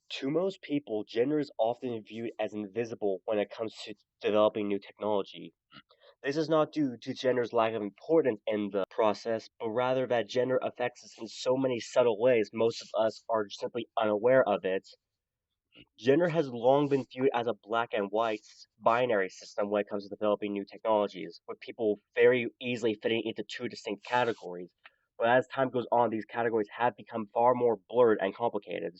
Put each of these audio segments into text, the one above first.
To most people, gender is often viewed as invisible when it comes to developing new technology. This is not due to gender's lack of importance in the process, but rather that gender affects us in so many subtle ways most of us are simply unaware of it. Gender has long been viewed as a black and white binary system when it comes to developing new technologies, with people very easily fitting into two distinct categories. But as time goes on, these categories have become far more blurred and complicated.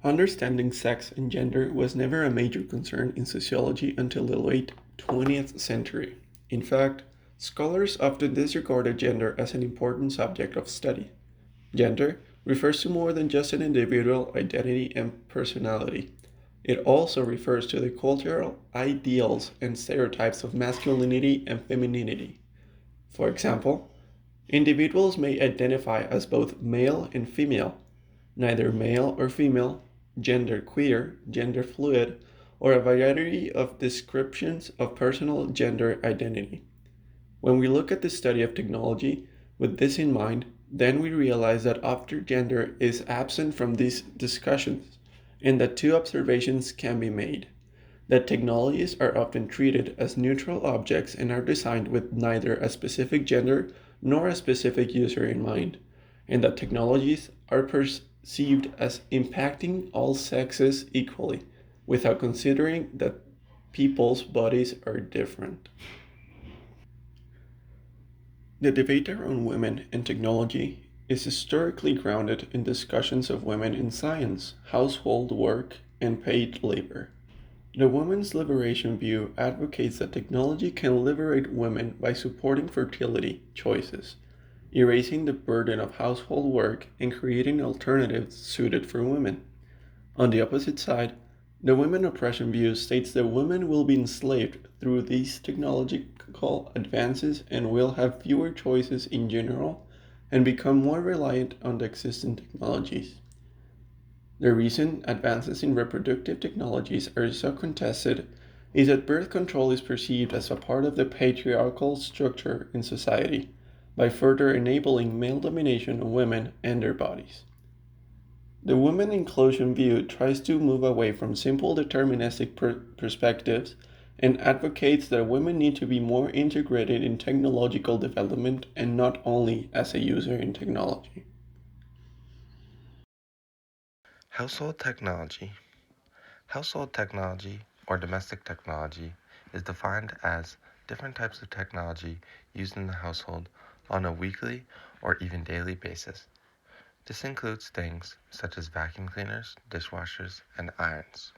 Understanding sex and gender was never a major concern in sociology until the late 20th century. In fact, scholars often disregarded gender as an important subject of study. Gender refers to more than just an individual identity and personality. It also refers to the cultural ideals and stereotypes of masculinity and femininity. For example, individuals may identify as both male and female, neither male or female, gender queer, gender fluid, or a variety of descriptions of personal gender identity. When we look at the study of technology with this in mind, then we realize that after gender is absent from these discussions, and that two observations can be made: that technologies are often treated as neutral objects and are designed with neither a specific gender nor a specific user in mind, and that technologies are perceived as impacting all sexes equally, without considering that people's bodies are different. The debate around women and technology is historically grounded in discussions of women in science, household work, and paid labor. The women's liberation view advocates that technology can liberate women by supporting fertility choices, erasing the burden of household work, and creating alternatives suited for women. On the opposite side, the women oppression view states that women will be enslaved through these technological advances and will have fewer choices in general and become more reliant on the existing technologies. The reason advances in reproductive technologies are so contested is that birth control is perceived as a part of the patriarchal structure in society, by further enabling male domination of women and their bodies. The women inclusion view tries to move away from simple deterministic perspectives and advocates that women need to be more integrated in technological development and not only as a user in technology. Household technology. Household technology, or domestic technology, is defined as different types of technology used in the household on a weekly or even daily basis. This includes things such as vacuum cleaners, dishwashers, and irons.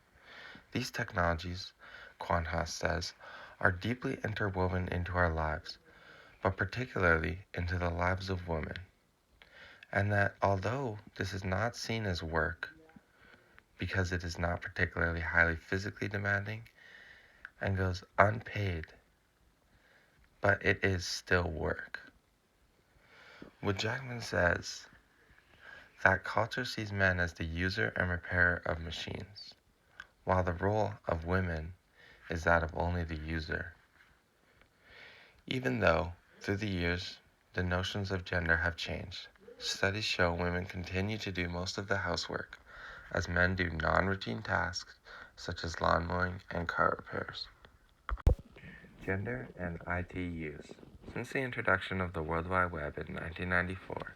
These technologies, Quanhaus says, are deeply interwoven into our lives, but particularly into the lives of women, and that although this is not seen as work, because it is not particularly highly physically demanding and goes unpaid, but it is still work. Wood Jackman says that culture sees men as the user and repairer of machines, while the role of women is that of only the user. Even though, through the years, the notions of gender have changed, studies show women continue to do most of the housework, as men do non-routine tasks such as lawn mowing and car repairs. Gender and IT use. Since the introduction of the World Wide Web in 1994,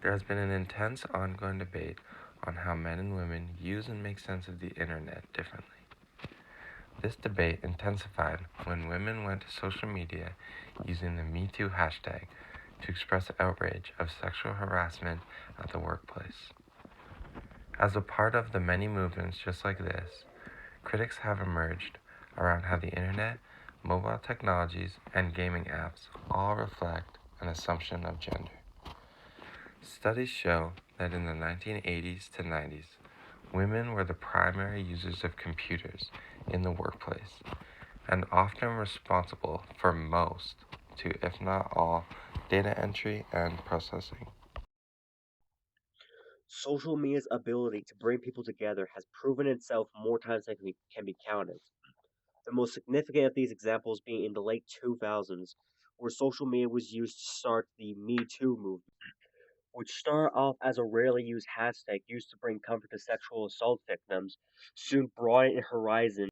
there has been an intense ongoing debate on how men and women use and make sense of the internet differently. This debate intensified when women went to social media using the MeToo hashtag to express outrage of sexual harassment at the workplace. As a part of the many movements just like this, critics have emerged around how the internet, mobile technologies, and gaming apps all reflect an assumption of gender. Studies show that in the 1980s to 90s, women were the primary users of computers in the workplace and often responsible for most, to if not all, data entry and processing. Social media's ability to bring people together has proven itself more times than can be counted. The most significant of these examples being in the late 2000s, where social media was used to start the Me Too movement. which started off as a rarely used hashtag used to bring comfort to sexual assault victims, soon broadened in horizon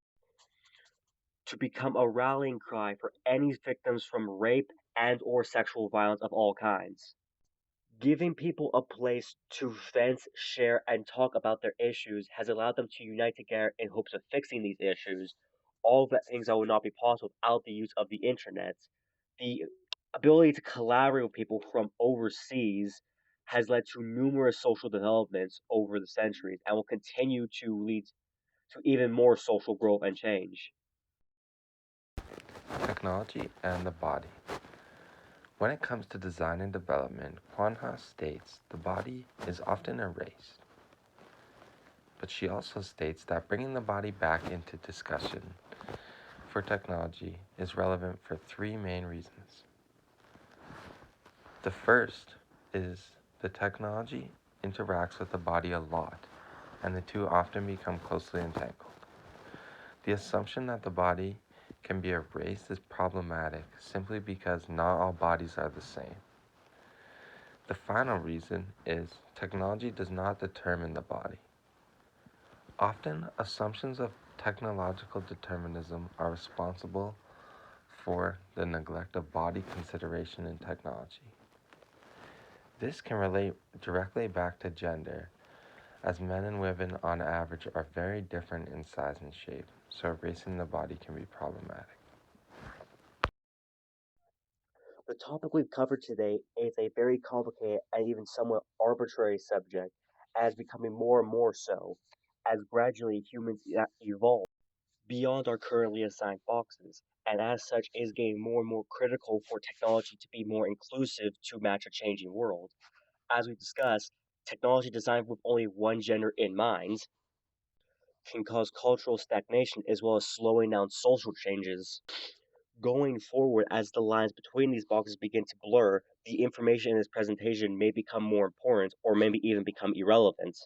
to become a rallying cry for any victims from rape and or sexual violence of all kinds. Giving people a place to vent, share, and talk about their issues has allowed them to unite together in hopes of fixing these issues, all the things that would not be possible without the use of the internet. The ability to collaborate with people from overseas has led to numerous social developments over the centuries and will continue to lead to even more social growth and change. Technology and the body. When it comes to design and development, Kwanha states the body is often erased. But she also states that bringing the body back into discussion for technology is relevant for three main reasons. The first is the technology interacts with the body a lot, and the two often become closely entangled. The assumption that the body can be erased is problematic simply because not all bodies are the same. The final reason is technology does not determine the body. Often, assumptions of technological determinism are responsible for the neglect of body consideration in technology. This can relate directly back to gender, as men and women on average are very different in size and shape, so erasing the body can be problematic. The topic we've covered today is a very complicated and even somewhat arbitrary subject, as becoming more and more so, as gradually humans evolve beyond our currently assigned boxes, and as such is getting more and more critical for technology to be more inclusive to match a changing world. As we discussed, technology designed with only one gender in mind can cause cultural stagnation as well as slowing down social changes. Going forward, as the lines between these boxes begin to blur, the information in this presentation may become more important or maybe even become irrelevant.